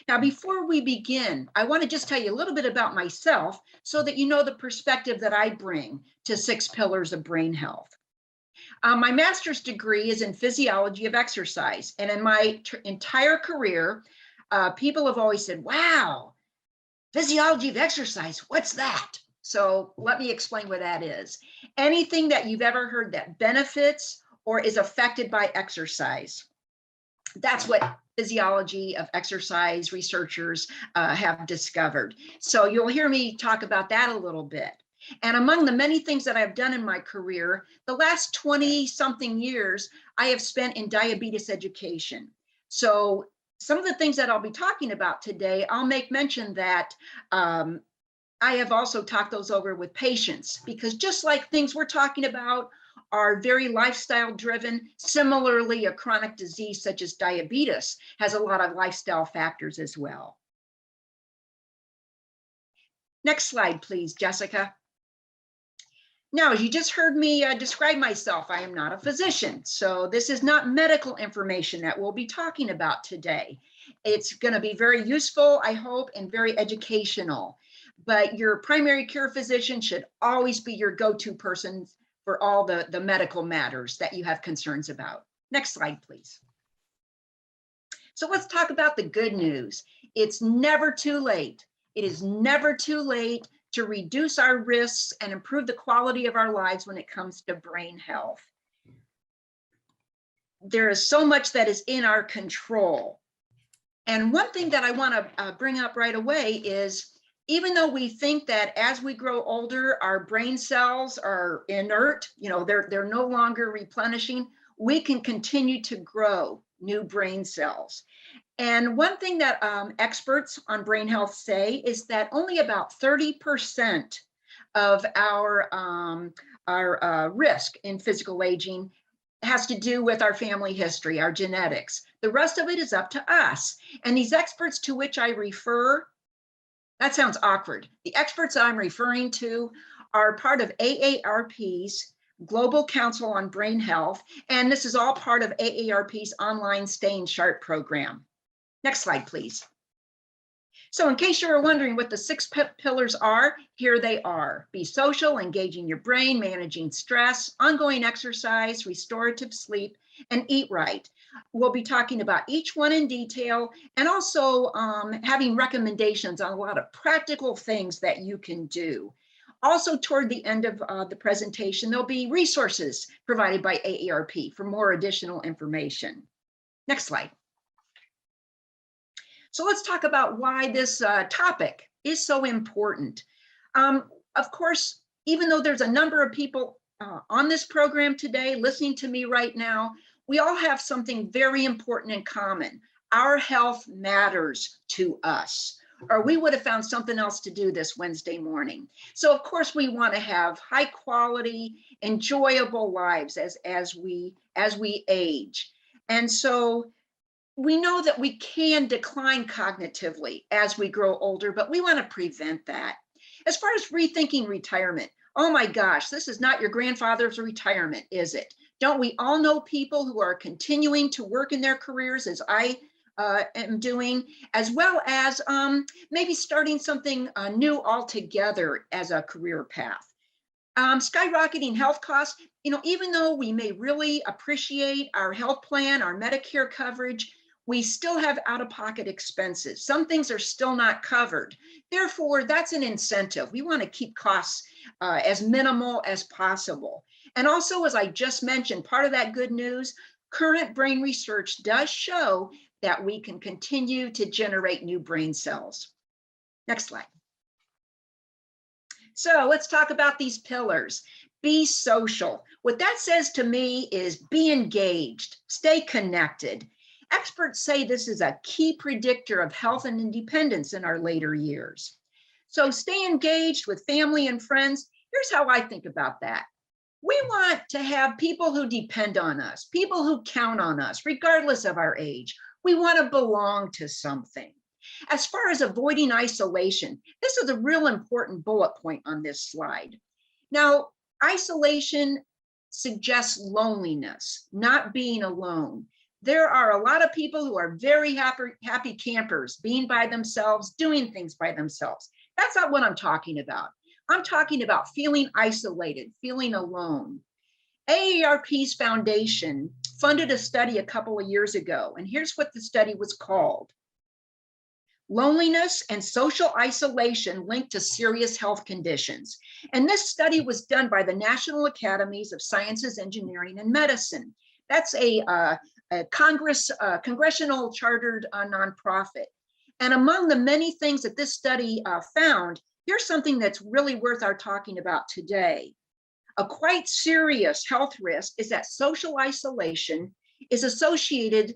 Now, before we begin, I want to just tell you a little bit about myself so that you know the perspective that I bring to 6 pillars of brain health. My master's degree is in physiology of exercise. And in my entire career, people have always said, wow, physiology of exercise, what's that? So let me explain what that is. Anything that you've ever heard that benefits or is affected by exercise. That's what physiology of exercise researchers have discovered. So you'll hear me talk about that a little bit. And among the many things that I've done in my career, the last 20 something years, I have spent in diabetes education. So some of the things that I'll be talking about today, I'll make mention that I have also talked those over with patients, because just like things we're talking about are very lifestyle driven, similarly, a chronic disease such as diabetes has a lot of lifestyle factors as well. Next slide, please, Jessica. Now, as you just heard me describe myself, I am not a physician, so this is not medical information that we'll be talking about today. It's going to be very useful, I hope, and very educational. But your primary care physician should always be your go-to person for all the medical matters that you have concerns about. Next slide, please. So let's talk about the good news. It's never too late. It is never too late to reduce our risks and improve the quality of our lives when it comes to brain health. There is so much that is in our control. And one thing that I want to bring up right away is, even though we think that as we grow older, our brain cells are inert, they're no longer replenishing, we can continue to grow new brain cells. And one thing that experts on brain health say is that only about 30% of our risk in physical aging has to do with our family history, our genetics. The rest of it is up to us. And these experts to which I refer, that sounds awkward. The experts I'm referring to are part of AARP's Global Council on Brain Health, and this is all part of AARP's online Staying Sharp program. Next slide, please. So in case you're wondering what the 6 pillars are, here they are. Be social, engaging your brain, managing stress, ongoing exercise, restorative sleep, and eat right. We'll be talking about each one in detail, and also having recommendations on a lot of practical things that you can do. Also, toward the end of the presentation, there'll be resources provided by AARP for more additional information. Next slide. So let's talk about why this topic is so important. Of course, even though there's a number of people on this program today listening to me right now, we all have something very important in common. Our health matters to us, or we would have found something else to do this Wednesday morning. So of course we want to have high quality, enjoyable lives as we age. And so we know that we can decline cognitively as we grow older, but we want to prevent that. As far as rethinking retirement, oh my gosh, this is not your grandfather's retirement, is it? Don't we all know people who are continuing to work in their careers as I am doing, as well as maybe starting something new altogether as a career path? Skyrocketing health costs, even though we may really appreciate our health plan, our Medicare coverage, we still have out-of-pocket expenses. Some things are still not covered. Therefore, that's an incentive. We want to keep costs as minimal as possible. And also, as I just mentioned, part of that good news, current brain research does show that we can continue to generate new brain cells. Next slide. So let's talk about these pillars. Be social. What that says to me is be engaged, stay connected. Experts say this is a key predictor of health and independence in our later years. So stay engaged with family and friends. Here's how I think about that. We want to have people who depend on us, people who count on us, regardless of our age. We want to belong to something. As far as avoiding isolation, this is a real important bullet point on this slide. Now, isolation suggests loneliness, not being alone. There are a lot of people who are very happy campers, being by themselves, doing things by themselves. That's not what I'm talking about. I'm talking about feeling isolated, feeling alone. AARP's foundation funded a study a couple of years ago, and here's what the study was called: Loneliness and Social Isolation Linked to Serious Health Conditions. And this study was done by the National Academies of Sciences, Engineering, and Medicine. That's a congressional chartered nonprofit. And among the many things that this study found, here's something that's really worth our talking about today. A quite serious health risk is that social isolation is associated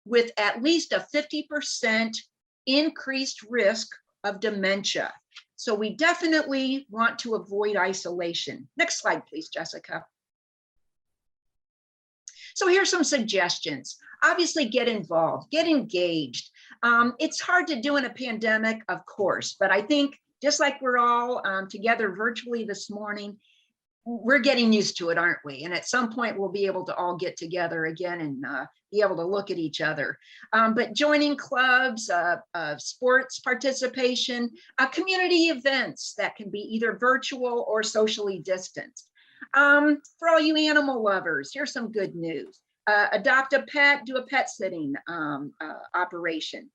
with at least a 50% increased risk of dementia. So we definitely want to avoid isolation. Next slide, please, Jessica. So here's some suggestions. Obviously, get involved, get engaged. It's hard to do in a pandemic, of course, but I think just like we're all together virtually this morning, we're getting used to it, aren't we? And at some point, we'll be able to all get together again and be able to look at each other. But joining clubs, sports participation, community events that can be either virtual or socially distanced. For all you animal lovers, here's some good news. Adopt a pet, do a pet sitting operation.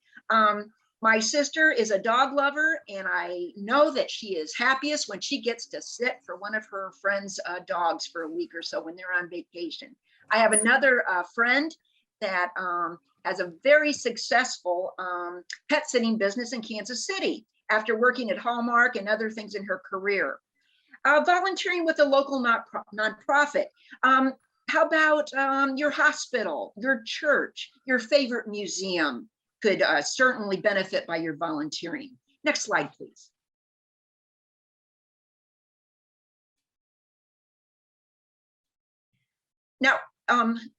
My sister is a dog lover, and I know that she is happiest when she gets to sit for one of her friends' dogs for a week or so when they're on vacation. I have another friend that has a very successful pet sitting business in Kansas City after working at Hallmark and other things in her career. Volunteering with a local nonprofit. How about your hospital, your church, your favorite museum could certainly benefit by your volunteering. Next slide, please. Now,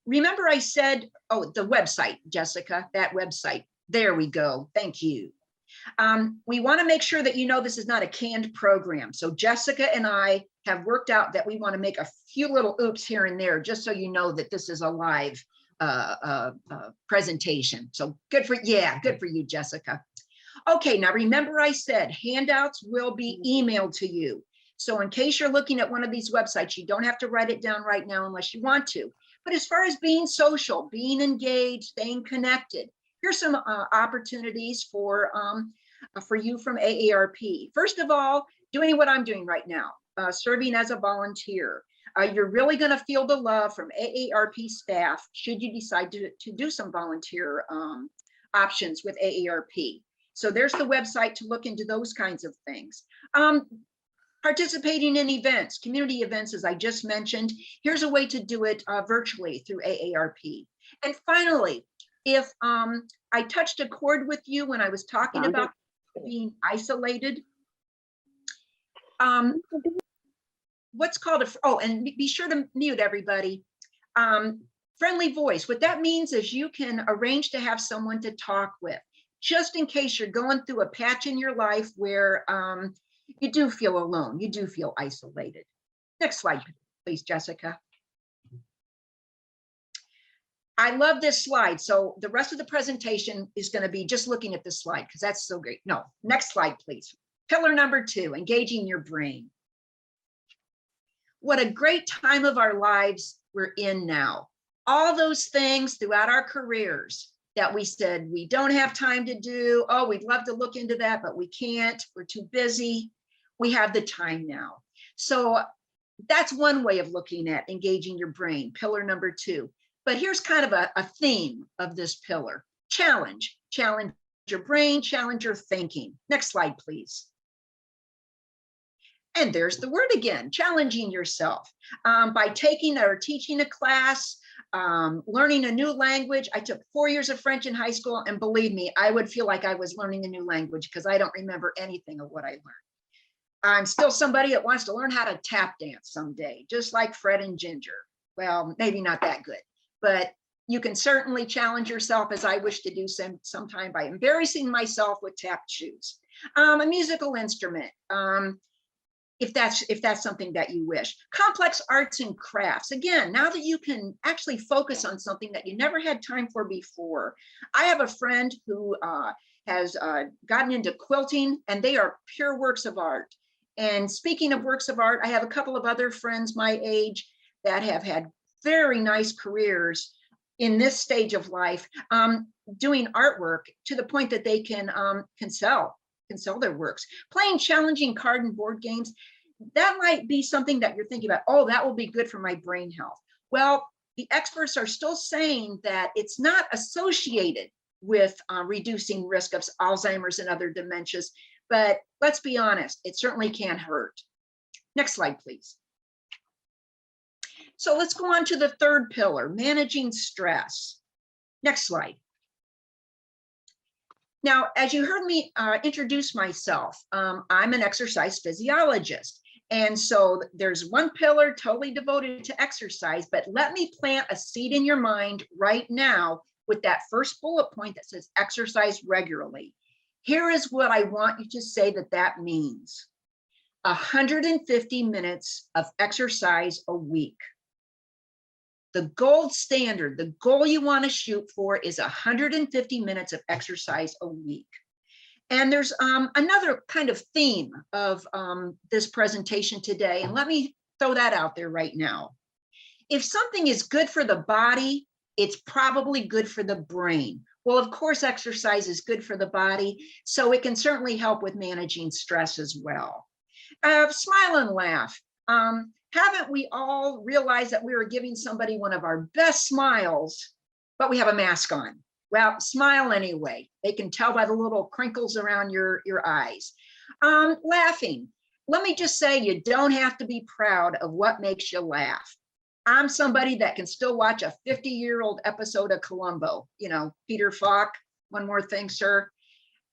remember I said, oh, the website, Jessica, that website. There we go. Thank you. We want to make sure that you know this is not a canned program. So Jessica and I have worked out that we want to make a few little oops here and there, just so you know that this is a live presentation. So good for you, Jessica. Okay, now remember I said handouts will be emailed to you. So in case you're looking at one of these websites, you don't have to write it down right now unless you want to. But as far as being social, being engaged, staying connected, here's some opportunities for you from AARP. First of all, doing what I'm doing right now, serving as a volunteer. You're really going to feel the love from AARP staff should you decide to do some volunteer options with AARP. So there's the website to look into those kinds of things. Participating in events, community events, as I just mentioned, here's a way to do it virtually through AARP. And finally, if I touched a chord with you when I was talking about being isolated, what's called and be sure to mute everybody. Friendly voice. What that means is you can arrange to have someone to talk with, just in case you're going through a patch in your life where you do feel alone, you do feel isolated. Next slide, please, Jessica. I love this slide. So the rest of the presentation is going to be just looking at this slide because that's so great. No, next slide, please. Pillar number 2, engaging your brain. What a great time of our lives we're in now. All those things throughout our careers that we said we don't have time to do. Oh, we'd love to look into that, but we can't. We're too busy. We have the time now. So that's one way of looking at engaging your brain, pillar number 2. But here's kind of a theme of this pillar. Challenge your brain, challenge your thinking. Next slide, please. And there's the word again, challenging yourself. By taking or teaching a class, learning a new language. I took 4 years of French in high school, and believe me, I would feel like I was learning a new language because I don't remember anything of what I learned. I'm still somebody that wants to learn how to tap dance someday, just like Fred and Ginger. Well, maybe not that good, but you can certainly challenge yourself, as I wish to do sometime, by embarrassing myself with tap shoes. A musical instrument. if that's something that you wish. Complex arts and crafts. Again, now that you can actually focus on something that you never had time for before. I have a friend who has gotten into quilting, and they are pure works of art. And speaking of works of art, I have a couple of other friends my age that have had very nice careers in this stage of life, doing artwork to the point that they can sell their works. Playing challenging card and board games, that might be something that you're thinking about, oh, that will be good for my brain health. Well, the experts are still saying that it's not associated with reducing risk of Alzheimer's and other dementias, but let's be honest, it certainly can hurt. Next slide, please. So let's go on to the third pillar, managing stress. Next slide. Now, as you heard me introduce myself, I'm an exercise physiologist. And so there's one pillar totally devoted to exercise, but let me plant a seed in your mind right now with that first bullet point that says exercise regularly. Here is what I want you to say that means. 150 minutes of exercise a week. The gold standard, the goal you want to shoot for is 150 minutes of exercise a week. And there's another kind of theme of this presentation today, and let me throw that out there right now. If something is good for the body, it's probably good for the brain. Well, of course, exercise is good for the body, so it can certainly help with managing stress as well. Smile and laugh. Haven't we all realized that we were giving somebody one of our best smiles, but we have a mask on? Well, smile anyway. They can tell by the little crinkles around your eyes. Laughing. Let me just say, you don't have to be proud of what makes you laugh. I'm somebody that can still watch a 50-year-old episode of Columbo. You know, Peter Falk, one more thing, sir.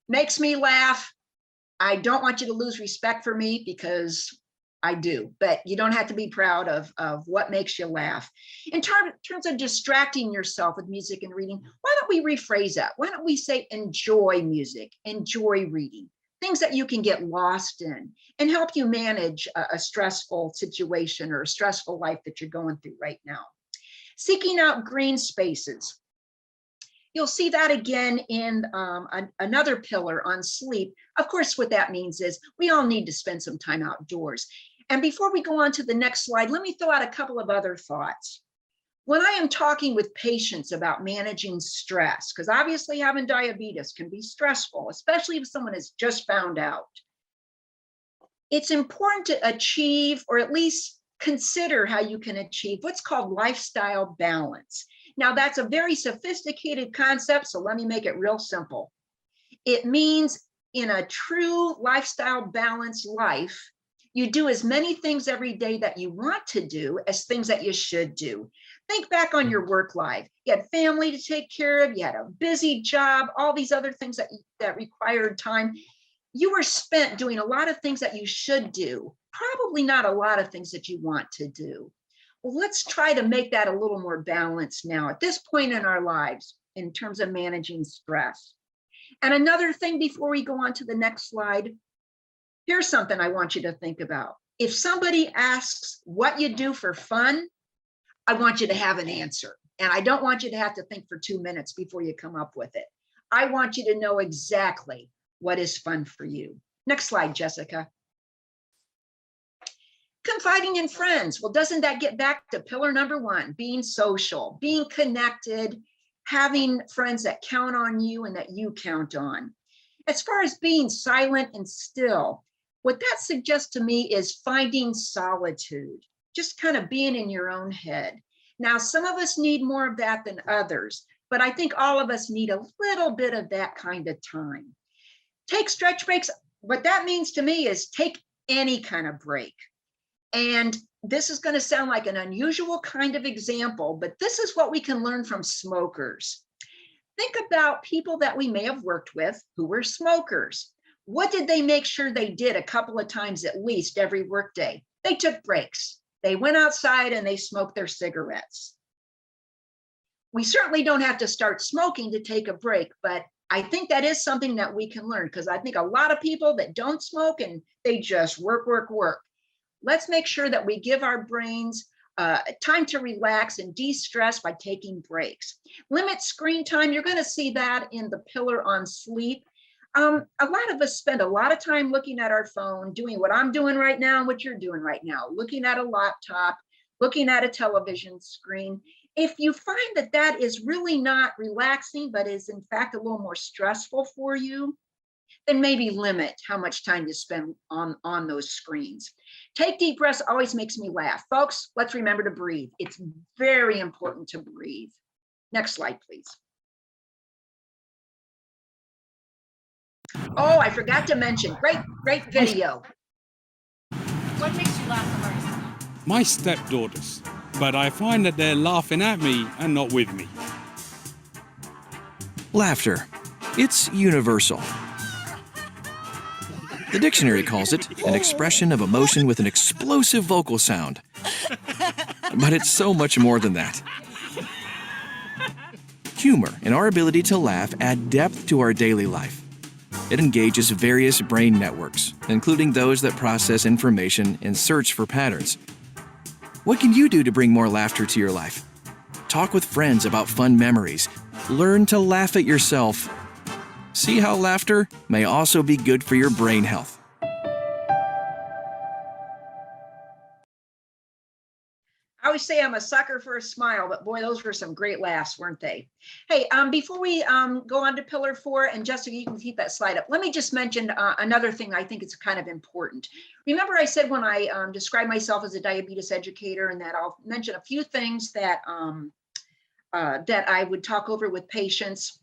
Makes me laugh. I don't want you to lose respect for me because I do, but you don't have to be proud of what makes you laugh. In terms of distracting yourself with music and reading, why don't we rephrase that? Why don't we say enjoy music, enjoy reading, things that you can get lost in and help you manage a stressful situation or a stressful life that you're going through right now. Seeking out green spaces. You'll see that again in another pillar on sleep. Of course, what that means is we all need to spend some time outdoors. And before we go on to the next slide, let me throw out a couple of other thoughts. When I am talking with patients about managing stress, because obviously having diabetes can be stressful, especially if someone has just found out, it's important to achieve, or at least consider how you can achieve what's called lifestyle balance. Now, that's a very sophisticated concept, so let me make it real simple. It means in a true lifestyle balanced life, you do as many things every day that you want to do as things that you should do. Think back on your work life. You had family to take care of, you had a busy job, all these other things that required time. You were spent doing a lot of things that you should do, probably not a lot of things that you want to do. Well, let's try to make that a little more balanced now at this point in our lives in terms of managing stress. And another thing before we go on to the next slide, here's something I want you to think about. If somebody asks what you do for fun, I want you to have an answer. And I don't want you to have to think for 2 minutes before you come up with it. I want you to know exactly what is fun for you. Next slide, Jessica. Confiding in friends. Well, doesn't that get back to pillar number 1, being social, being connected, having friends that count on you and that you count on. As far as being silent and still, what that suggests to me is finding solitude, just kind of being in your own head. Now, some of us need more of that than others, but I think all of us need a little bit of that kind of time. Take stretch breaks. What that means to me is take any kind of break. And this is going to sound like an unusual kind of example, but this is what we can learn from smokers. Think about people that we may have worked with who were smokers. What did they make sure they did a couple of times at least every workday? They took breaks. They went outside and they smoked their cigarettes. We certainly don't have to start smoking to take a break, but I think that is something that we can learn, because I think a lot of people that don't smoke and they just work. Let's make sure that we give our brains time to relax and de-stress by taking breaks. Limit screen time. You're going to see that in the pillar on sleep. A lot of us spend a lot of time looking at our phone, doing what I'm doing right now and what you're doing right now, looking at a laptop, looking at a television screen. If you find that that is really not relaxing, but is in fact a little more stressful for you, then maybe limit how much time you spend on those screens. Take deep breaths always makes me laugh. Folks, let's remember to breathe. It's very important to breathe. Next slide, please. Oh, I forgot to mention, great video. What makes you laugh the most? My stepdaughters, but I find that they're laughing at me and not with me. Laughter. It's universal. The dictionary calls it an expression of emotion with an explosive vocal sound. But it's so much more than that. Humor and our ability to laugh add depth to our daily life. It engages various brain networks, including those that process information and search for patterns. What can you do to bring more laughter to your life? Talk with friends about fun memories. Learn to laugh at yourself. See how laughter may also be good for your brain health. I always say I'm a sucker for a smile, but boy, those were some great laughs, weren't they? Hey, before we go on to pillar 4, and Jessica, you can keep that slide up. Let me just mention another thing I think is kind of important. Remember I said when I describe myself as a diabetes educator and that I'll mention a few things that, that I would talk over with patients.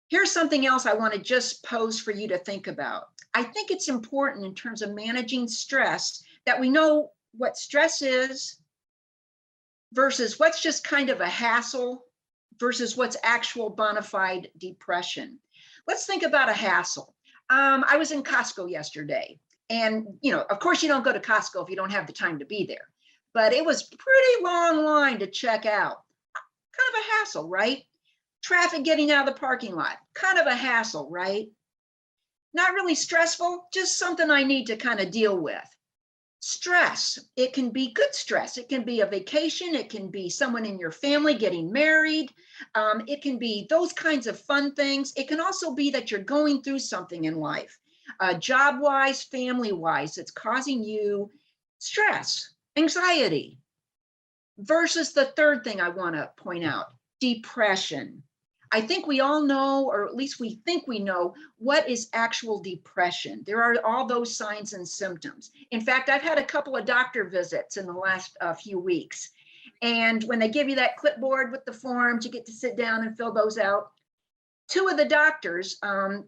Here's something else I want to just pose for you to think about. I think it's important in terms of managing stress that we know what stress is versus what's just kind of a hassle versus what's actual bona fide depression. Let's think about a hassle. I was in Costco yesterday, and of course you don't go to Costco if you don't have the time to be there, but it was pretty long line to check out. Kind of a hassle, right? Traffic getting out of the parking lot, kind of a hassle, right? Not really stressful, just something I need to kind of deal with. Stress, it can be good stress. It can be a vacation. It can be someone in your family getting married. It can be those kinds of fun things. It can also be that you're going through something in life, job-wise, family-wise, it's causing you stress, anxiety. Versus the third thing I want to point out, depression. I think we all know, or at least we think we know, what is actual depression. There are all those signs and symptoms. In fact, I've had a couple of doctor visits in the last few weeks. And when they give you that clipboard with the forms, you get to sit down and fill those out. 2 of the doctors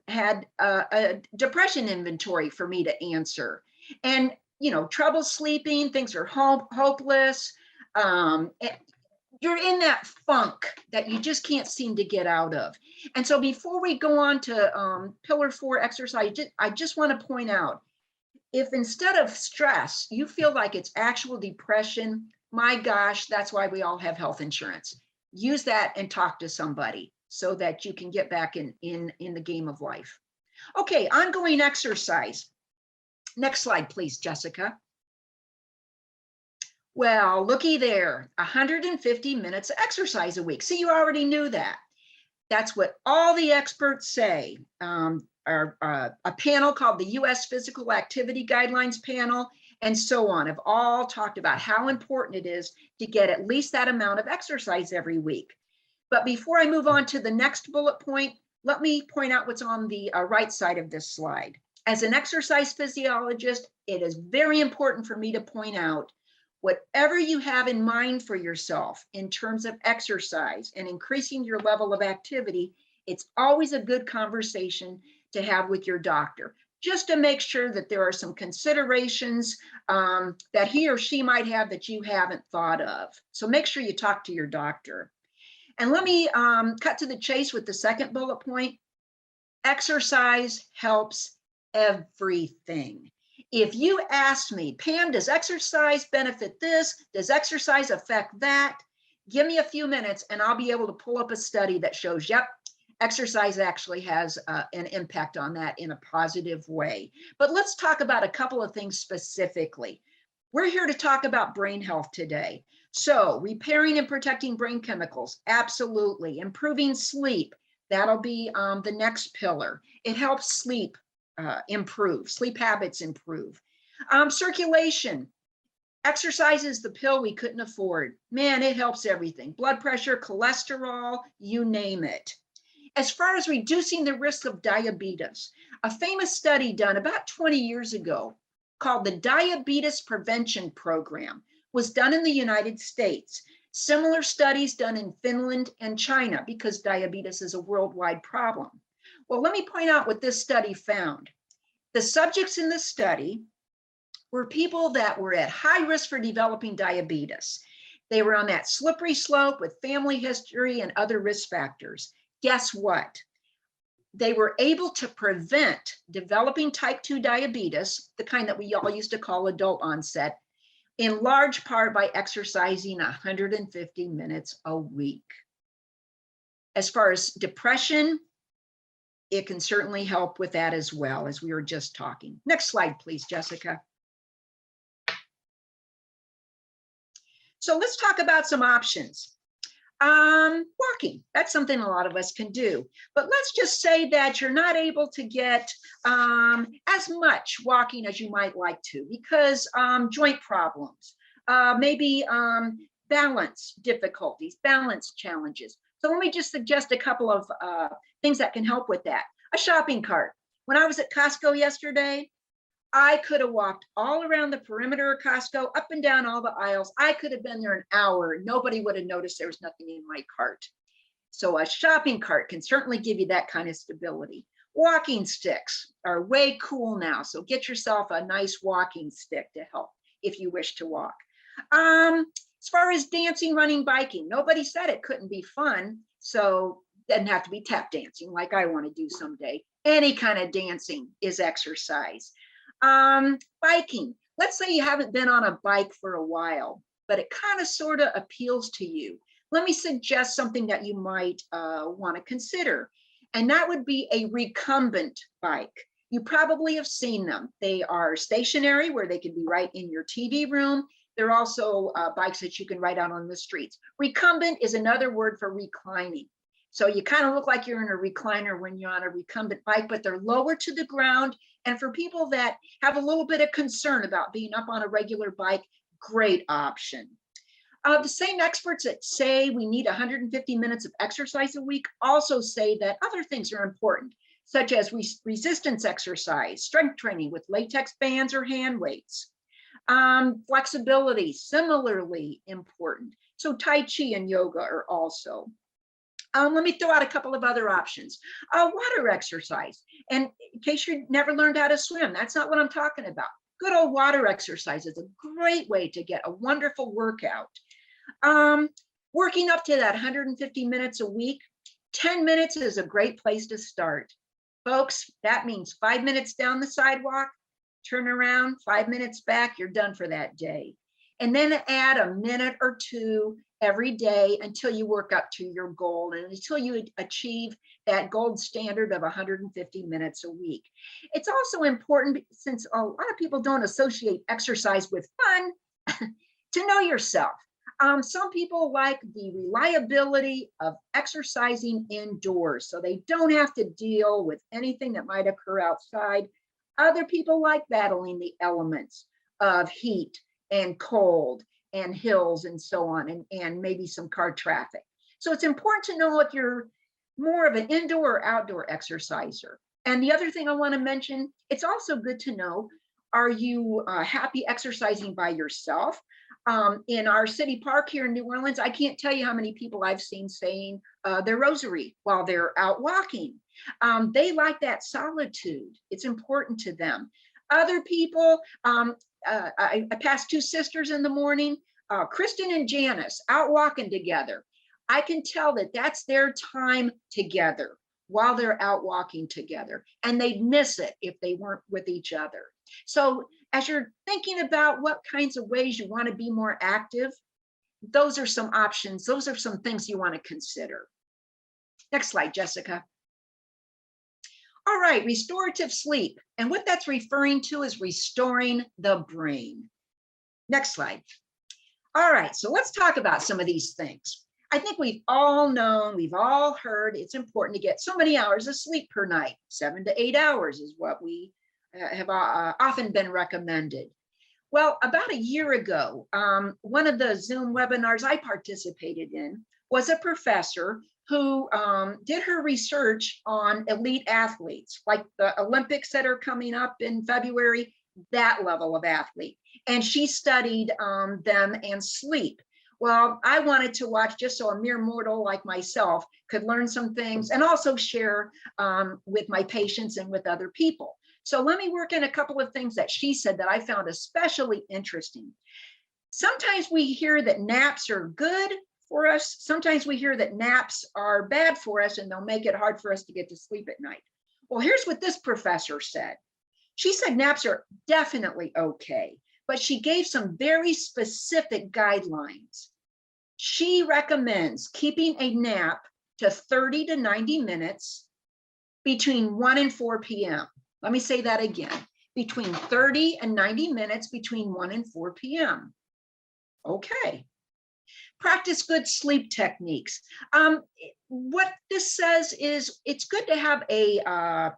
had a depression inventory for me to answer. And, trouble sleeping, things are hopeless. You're in that funk that you just can't seem to get out of. And so before we go on to pillar 4 exercise, I just want to point out, if instead of stress, you feel like it's actual depression, my gosh, that's why we all have health insurance. Use that and talk to somebody so that you can get back in the game of life. Okay, ongoing exercise. Next slide, please, Jessica. Well, looky there, 150 minutes of exercise a week. See, you already knew that. That's what all the experts say. A panel called the U.S. Physical Activity Guidelines Panel and so on have all talked about how important it is to get at least that amount of exercise every week. But before I move on to the next bullet point, let me point out what's on the right side of this slide. As an exercise physiologist, it is very important for me to point out whatever you have in mind for yourself in terms of exercise and increasing your level of activity, it's always a good conversation to have with your doctor, just to make sure that there are some considerations that he or she might have that you haven't thought of. So make sure you talk to your doctor. And let me cut to the chase with the second bullet point. Exercise helps everything. If you ask me, Pam, does exercise benefit this? Does exercise affect that? Give me a few minutes and I'll be able to pull up a study that shows, yep, exercise actually has an impact on that in a positive way. But let's talk about a couple of things specifically. We're here to talk about brain health today. So repairing and protecting brain chemicals, absolutely. Improving sleep, that'll be the next pillar. It helps sleep improve, sleep habits improve. Circulation, exercise is the pill we couldn't afford. Man, it helps everything. Blood pressure, cholesterol, you name it. As far as reducing the risk of diabetes, a famous study done about 20 years ago called the Diabetes Prevention Program was done in the United States. Similar studies done in Finland and China because diabetes is a worldwide problem. Well, let me point out what this study found. The subjects in the study were people that were at high risk for developing diabetes. They were on that slippery slope with family history and other risk factors. Guess what? They were able to prevent developing type 2 diabetes, the kind that we all used to call adult onset, in large part by exercising 150 minutes a week. As far as depression, it can certainly help with that as well, as we were just talking. Next slide, please, Jessica. So let's talk about some options. Walking, that's something a lot of us can do. But let's just say that you're not able to get as much walking as you might like to because joint problems, maybe balance difficulties, balance challenges. So let me just suggest a couple of things that can help with that. A shopping cart. When I was at Costco yesterday, I could have walked all around the perimeter of Costco, up and down all the aisles. I could have been there an hour. Nobody would have noticed there was nothing in my cart. So a shopping cart can certainly give you that kind of stability. Walking sticks are way cool now. So get yourself a nice walking stick to help if you wish to walk. As far as dancing, running, biking, nobody said it couldn't be fun. So it doesn't have to be tap dancing like I want to do someday. Any kind of dancing is exercise. Biking. Let's say you haven't been on a bike for a while, but it kind of sort of appeals to you. Let me suggest something that you might want to consider, and that would be a recumbent bike. You probably have seen them. They are stationary where they can be right in your TV room. They're also bikes that you can ride out on the streets. Recumbent is another word for reclining. So you kind of look like you're in a recliner when you're on a recumbent bike, but they're lower to the ground. And for people that have a little bit of concern about being up on a regular bike, great option. The same experts that say we need 150 minutes of exercise a week also say that other things are important, such as resistance exercise, strength training with latex bands or hand weights. Flexibility, similarly important. So Tai Chi and yoga are also. Let me throw out a couple of other options. Water exercise. And in case you never learned how to swim, that's not what I'm talking about. Good old water exercise is a great way to get a wonderful workout. Working up to that 150 minutes a week, 10 minutes is a great place to start. Folks, that means 5 minutes down the sidewalk, turn around, 5 minutes back, you're done for that day. And then add a minute or two every day until you work up to your goal and until you achieve that gold standard of 150 minutes a week. It's also important, since a lot of people don't associate exercise with fun, to know yourself. Some people like the reliability of exercising indoors, so they don't have to deal with anything that might occur outside. Other people like battling the elements of heat and cold and hills and so on, and maybe some car traffic. So it's important to know if you're more of an indoor or outdoor exerciser. And the other thing I want to mention, it's also good to know, are you happy exercising by yourself? In our city park here in New Orleans, I can't tell you how many people I've seen saying their rosary while they're out walking. They like that solitude. It's important to them. Other people, I passed two sisters in the morning, Kristen and Janice, out walking together. I can tell that that's their time together while they're out walking together, and they'd miss it if they weren't with each other. So as you're thinking about what kinds of ways you want to be more active, those are some options. Those are some things you want to consider. Next slide, Jessica. All right, restorative sleep. And what that's referring to is restoring the brain. Next slide. All right, so let's talk about some of these things. I think we've all known, we've all heard it's important to get so many hours of sleep per night. 7 to 8 hours is what we have often been recommended. Well, about a year ago, one of the Zoom webinars I participated in was a professor who did her research on elite athletes, like the Olympics that are coming up in February, that level of athlete. And she studied them and sleep. Well, I wanted to watch just so a mere mortal like myself could learn some things and also share with my patients and with other people. So let me work in a couple of things that she said that I found especially interesting. Sometimes we hear that naps are good for us. Sometimes we hear that naps are bad for us and they'll make it hard for us to get to sleep at night. Well, here's what this professor said. She said naps are definitely okay, but she gave some very specific guidelines. She recommends keeping a nap to 30 to 90 minutes between 1 and 4 p.m. Let me say that again, between 30 and 90 minutes between 1 and 4 p.m. Okay. Practice good sleep techniques. What this says is it's good to have a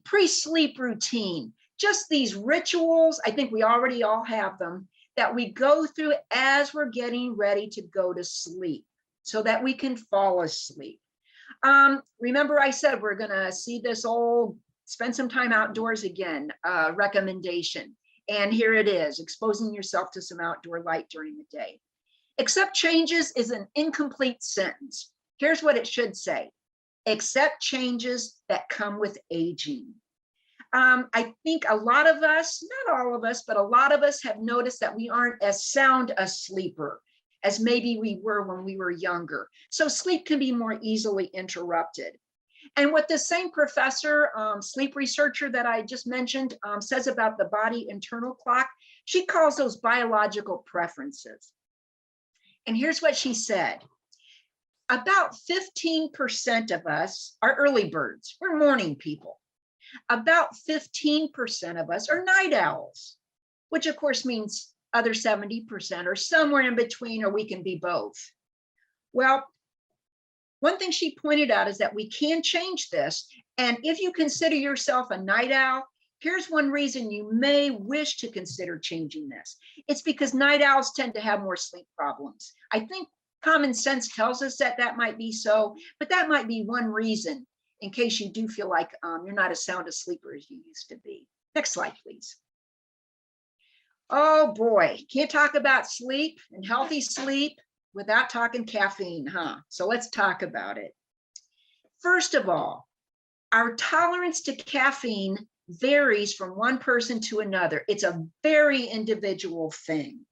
pre-sleep routine. Just these rituals, I think we already all have them, that we go through as we're getting ready to go to sleep so that we can fall asleep. Remember I said we're gonna see this old spend some time outdoors again recommendation. And here it is, exposing yourself to some outdoor light during the day. Accept changes is an incomplete sentence. Here's what it should say. Accept changes that come with aging. I think a lot of us, not all of us, but a lot of us have noticed that we aren't as sound a sleeper as maybe we were when we were younger. So sleep can be more easily interrupted. And what the same professor, sleep researcher that I just mentioned, says about the body internal clock, she calls those biological preferences. And here's what she said. About 15% of us are early birds. We're morning people. About 15% of us are night owls, which of course means other 70% or somewhere in between, or we can be both. Well, one thing she pointed out is that we can change this. And if you consider yourself a night owl, here's one reason you may wish to consider changing this. It's because night owls tend to have more sleep problems. I think common sense tells us that that might be so, but that might be one reason in case you do feel like you're not as sound a sleeper as you used to be. Next slide, please. Oh boy, can't talk about sleep and healthy sleep without talking caffeine, huh? So let's talk about it. First of all, our tolerance to caffeine varies from one person to another. It's a very individual thing.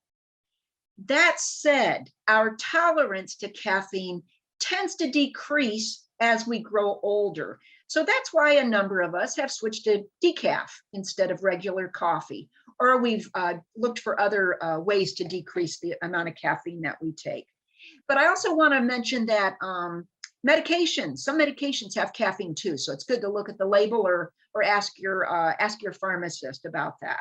That said, our tolerance to caffeine tends to decrease as we grow older. So that's why a number of us have switched to decaf instead of regular coffee, or we've looked for other ways to decrease the amount of caffeine that we take. But I also want to mention that medications, some medications have caffeine too. So it's good to look at the label or ask your pharmacist about that.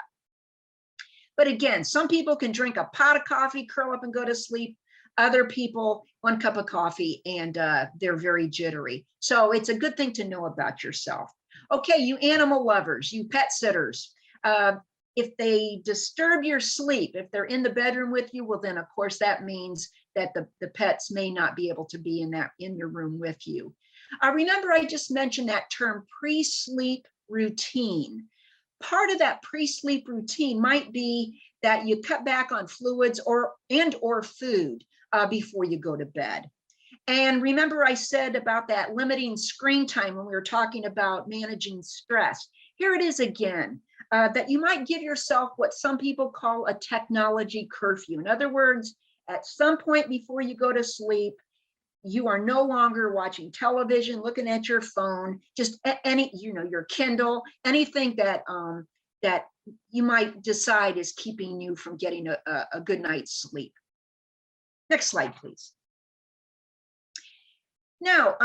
But again, some people can drink a pot of coffee, curl up and go to sleep. Other people, 1 cup of coffee and they're very jittery. So it's a good thing to know about yourself. Okay, you animal lovers, you pet sitters, if they disturb your sleep, if they're in the bedroom with you, well then of course that means that the pets may not be able to be in your room with you. Remember I just mentioned that term pre-sleep routine. Part of that pre-sleep routine might be that you cut back on fluids or food before you go to bed. And remember I said about that limiting screen time when we were talking about managing stress. Here it is again, that you might give yourself what some people call a technology curfew. In other words, at some point before you go to sleep, you are no longer watching television, looking at your phone, just any, your Kindle, anything that that you might decide is keeping you from getting a good night's sleep. Next slide, please. Now,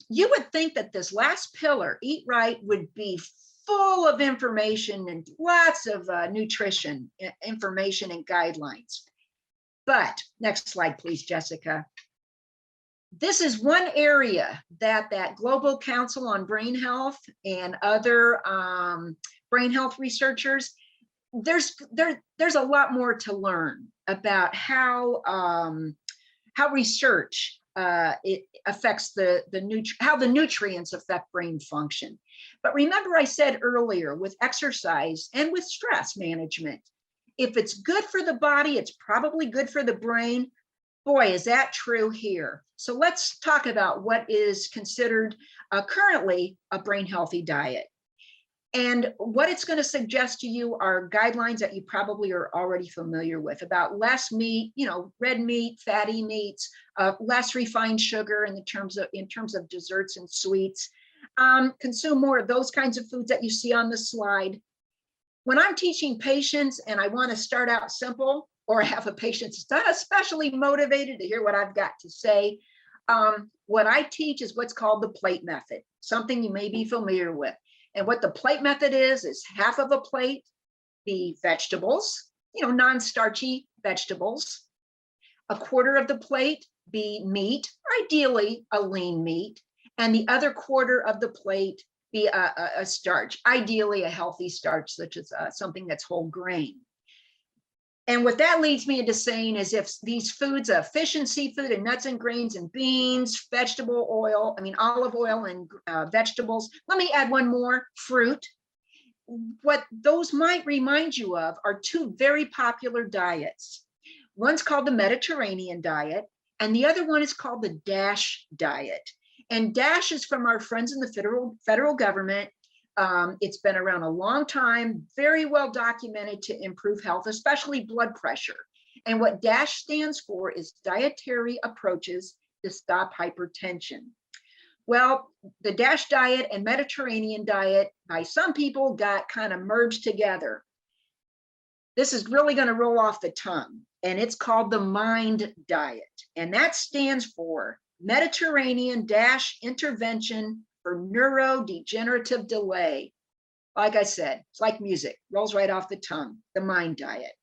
you would think that this last pillar, eat right, would be full of information and lots of nutrition information and guidelines. But next slide, please, Jessica. This is one area that Global Council on Brain Health and other brain health researchers, there's a lot more to learn about how research it affects how the nutrients affect brain function. But remember, I said earlier, with exercise and with stress management, if it's good for the body, it's probably good for the brain. Boy, is that true here. So let's talk about what is considered currently a brain healthy diet. And what it's going to suggest to you are guidelines that you probably are already familiar with about less meat, red meat, fatty meats, less refined sugar in terms of desserts and sweets. Consume more of those kinds of foods that you see on the slide. When I'm teaching patients and I want to start out simple, or have a patient especially motivated to hear what I've got to say, what I teach is what's called the plate method, something you may be familiar with. And what the plate method is half of a plate be vegetables, non-starchy vegetables. A quarter of the plate be meat, ideally a lean meat, and the other quarter of the plate be a starch, ideally a healthy starch, such as something that's whole grain. And what that leads me into saying is if these foods, fish and seafood and nuts and grains and beans, olive oil and vegetables. Let me add one more, fruit. What those might remind you of are two very popular diets. One's called the Mediterranean diet, and the other one is called the DASH diet. And DASH is from our friends in the federal government. It's been around a long time, very well documented to improve health, especially blood pressure. And what DASH stands for is dietary approaches to stop hypertension. Well, the DASH diet and Mediterranean diet, by some people, got kind of merged together. This is really going to roll off the tongue, and it's called the MIND diet. And that stands for Mediterranean Dash Intervention for Neurodegenerative Delay. Like I said, it's like music, rolls right off the tongue, the MIND diet.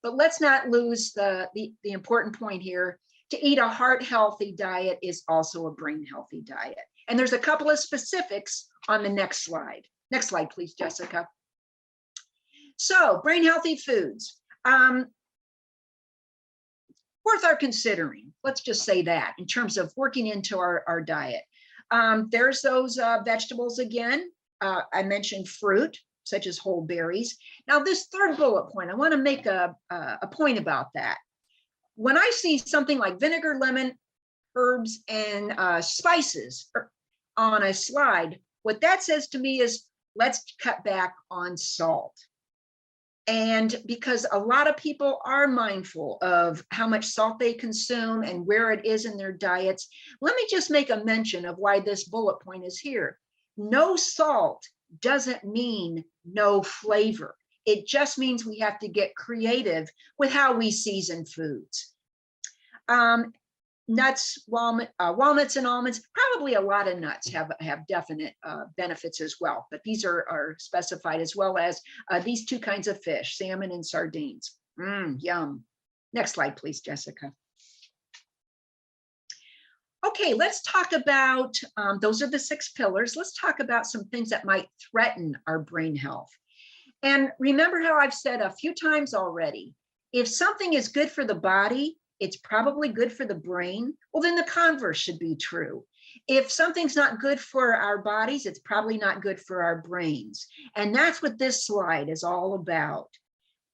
But let's not lose the important point here. To eat a heart-healthy diet is also a brain-healthy diet. And there's a couple of specifics on the next slide. Next slide, please, Jessica. So, brain-healthy foods. Worth our considering, let's just say that, in terms of working into our diet. There's those vegetables again. I mentioned fruit, such as whole berries. Now, this third bullet point, I want to make a point about that. When I see something like vinegar, lemon, herbs, and spices on a slide, what that says to me is let's cut back on salt. And because a lot of people are mindful of how much salt they consume and where it is in their diets, let me just make a mention of why this bullet point is here. No salt doesn't mean no flavor. It just means we have to get creative with how we season foods. Nuts, walnuts and almonds, probably a lot of nuts have definite benefits as well, but these are specified, as well as these two kinds of fish, salmon and sardines. Yum. Next slide, please, Jessica. Okay, let's talk about, those are the 6 pillars. Let's talk about some things that might threaten our brain health. And remember how I've said a few times already, if something is good for the body, it's probably good for the brain. Well, then the converse should be true. If something's not good for our bodies, it's probably not good for our brains. And that's what this slide is all about.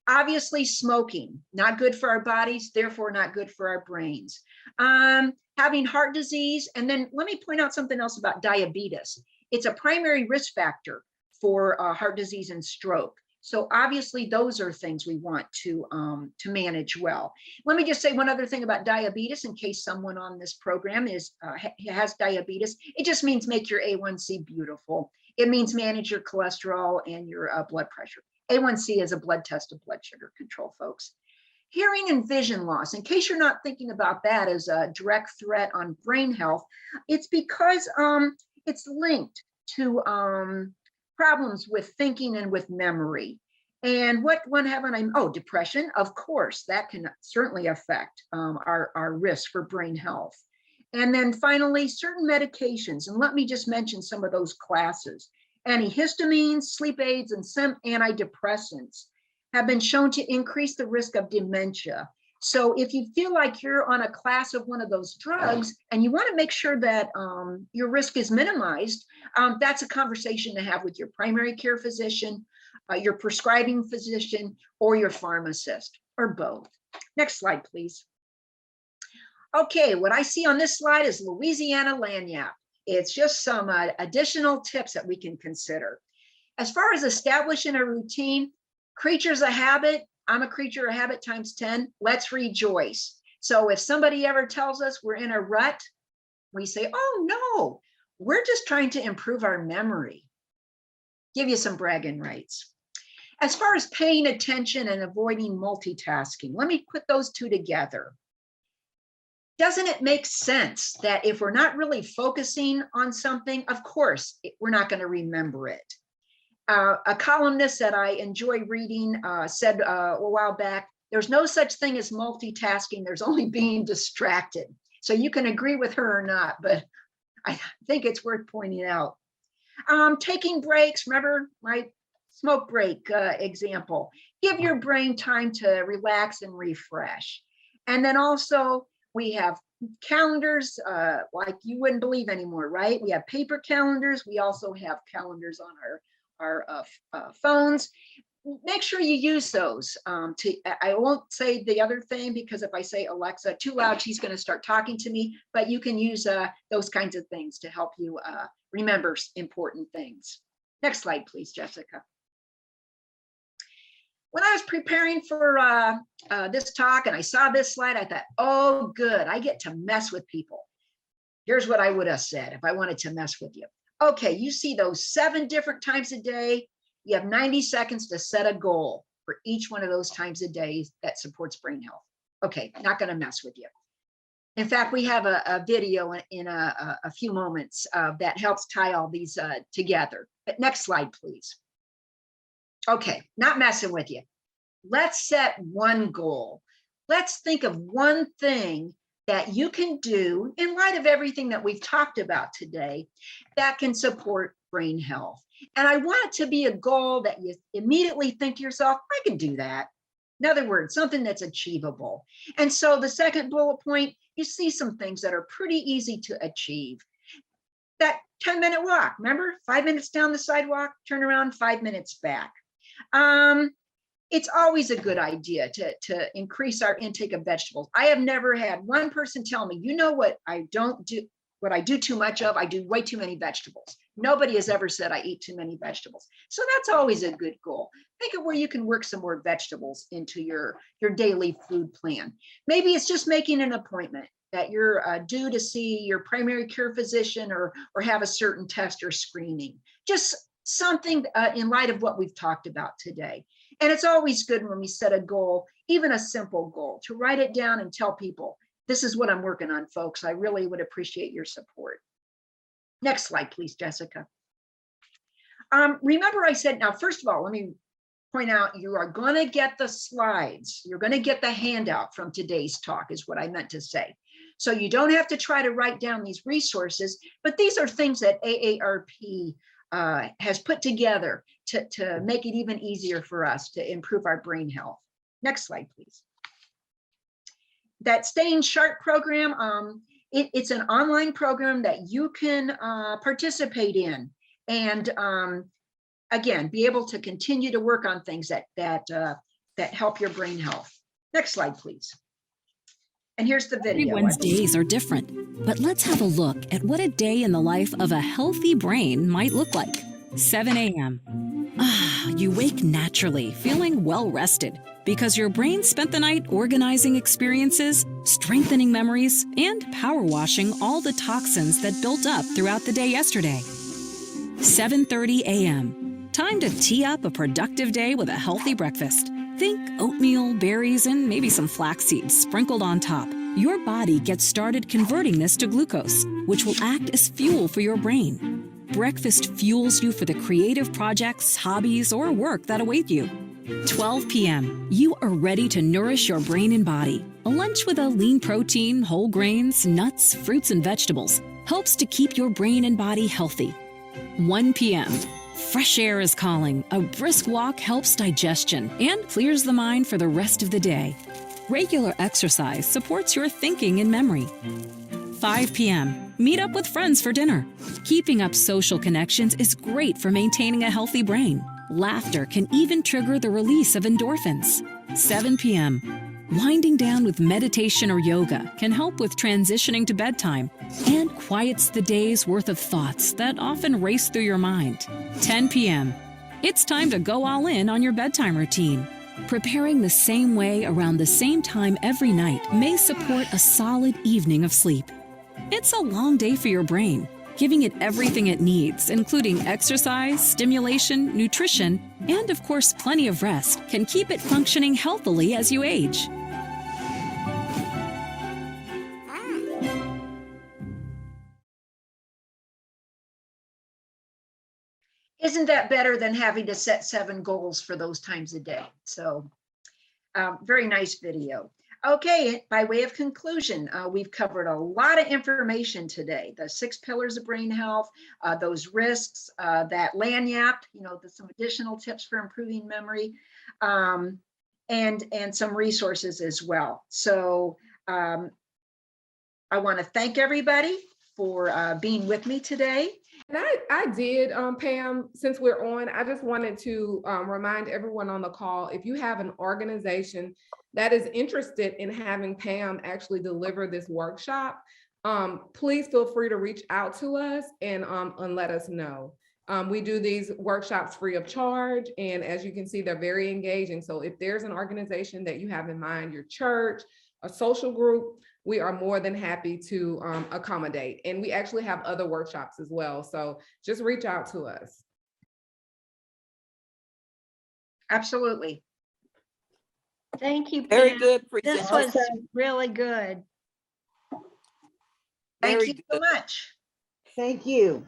Obviously, smoking, not good for our bodies, therefore not good for our brains. Having heart disease, and then let me point out something else about diabetes. It's a primary risk factor for heart disease and stroke. So obviously those are things we want to manage well. Let me just say one other thing about diabetes in case someone on this program has diabetes. It just means make your A1C beautiful. It means manage your cholesterol and your blood pressure. A1C is a blood test of blood sugar control, folks. Hearing and vision loss, in case you're not thinking about that as a direct threat on brain health, it's because it's linked to problems with thinking and with memory. And what one haven't I, oh, depression, of course, that can certainly affect our risk for brain health. And then finally, certain medications. And let me just mention some of those classes. Antihistamines, sleep aids, and some antidepressants have been shown to increase the risk of dementia. So if you feel like you're on a class of one of those drugs and you want to make sure that your risk is minimized, that's a conversation to have with your primary care physician, your prescribing physician, or your pharmacist, or both. Next slide, please. Okay, what I see on this slide is Louisiana Lagniappe. It's just some additional tips that we can consider. As far as establishing a routine, creatures of habit, I'm a creature of habit times 10, let's rejoice. So if somebody ever tells us we're in a rut, we say, oh no, we're just trying to improve our memory. Give you some bragging rights. As far as paying attention and avoiding multitasking, let me put those two together. Doesn't it make sense that if we're not really focusing on something, of course, we're not going to remember it. A columnist that I enjoy reading said a while back, there's no such thing as multitasking, there's only being distracted. So you can agree with her or not, but I think it's worth pointing out. Taking breaks, remember my smoke break example. Give your brain time to relax and refresh. And then also, we have calendars like you wouldn't believe anymore, right? We have paper calendars. We also have calendars on our phones. Make sure you use those. I won't say the other thing because if I say Alexa too loud, she's going to start talking to me, but you can use those kinds of things to help you remember important things. Next slide, please, Jessica. When I was preparing for this talk and I saw this slide, I thought, oh, good, I get to mess with people. Here's what I would have said if I wanted to mess with you. Okay, you see those 7 different times a day. You have 90 seconds to set a goal for each one of those times a day that supports brain health. Okay, not going to mess with you. In fact, we have a video in a few moments that helps tie all these together. But next slide, please. Okay, not messing with you. Let's set one goal. Let's think of one thing that you can do in light of everything that we've talked about today that can support brain health. And I want it to be a goal that you immediately think to yourself, I can do that. In other words, something that's achievable. And so the second bullet point, you see some things that are pretty easy to achieve. That 10-minute walk, remember? 5 minutes down the sidewalk, turn around, 5 minutes back. It's always a good idea to increase our intake of vegetables. I have never had one person tell me, you know what I don't do, what I do too much of, I do way too many vegetables. Nobody has ever said I eat too many vegetables. So that's always a good goal. Think of where you can work some more vegetables into your daily food plan. Maybe it's just making an appointment that you're due to see your primary care physician or have a certain test or screening. Just something in light of what we've talked about today. And it's always good when we set a goal, even a simple goal, to write it down and tell people, this is what I'm working on, folks. I really would appreciate your support. Next slide, please, Jessica. Remember I said, now, first of all, let me point out, you are going to get the slides. You're going to get the handout from today's talk is what I meant to say. So you don't have to try to write down these resources, but these are things that AARP has put together to make it even easier for us to improve our brain health. Next slide, please. That Staying Sharp program, it's an online program that you can participate in and again, be able to continue to work on things that help your brain health. Next slide, please. And here's the video. Everyone's days are different, but let's have a look at what a day in the life of a healthy brain might look like. 7 a.m. You wake naturally, feeling well rested, because your brain spent the night organizing experiences, strengthening memories, and power washing all the toxins that built up throughout the day yesterday. 7:30 a.m. Time to tee up a productive day with a healthy breakfast. Think oatmeal, berries, and maybe some flax seeds sprinkled on top. Your body gets started converting this to glucose, which will act as fuel for your brain. breakfast fuels you for the creative projects, hobbies, or work that await you. 12 p.m. You are ready to nourish your brain and body. A lunch with a lean protein, whole grains, nuts, fruits, and vegetables helps to keep your brain and body healthy. 1 p.m. Fresh air is calling. A brisk walk helps digestion and clears the mind for the rest of the day. Regular exercise supports your thinking and memory. 5 p.m. Meet up with friends for dinner. Keeping up social connections is great for maintaining a healthy brain. Laughter can even trigger the release of endorphins. 7 p.m. Winding down with meditation or yoga can help with transitioning to bedtime and quiets the day's worth of thoughts that often race through your mind. 10 p.m. It's time to go all in on your bedtime routine. Preparing the same way around the same time every night may support a solid evening of sleep. It's a long day for your brain. Giving it everything it needs, including exercise, stimulation, nutrition, and of course plenty of rest, can keep it functioning healthily as you age. Isn't that better than having to set 7 goals for those times a day? So very nice video. Okay, by way of conclusion, we've covered a lot of information today. The 6 pillars of brain health, those risks, that lanyap, some additional tips for improving memory, and some resources as well. So I want to thank everybody for being with me today. And I did, Pam, since we're on, I just wanted to remind everyone on the call, if you have an organization that is interested in having Pam actually deliver this workshop, please feel free to reach out to us and let us know. We do these workshops free of charge, and as you can see, they're very engaging. So if there's an organization that you have in mind, your church, a social group, we are more than happy to accommodate. And we actually have other workshops as well. So just reach out to us. Absolutely. Thank you, Very Pam. good This presentation. was really good. Thank Very you good. so much. Thank you.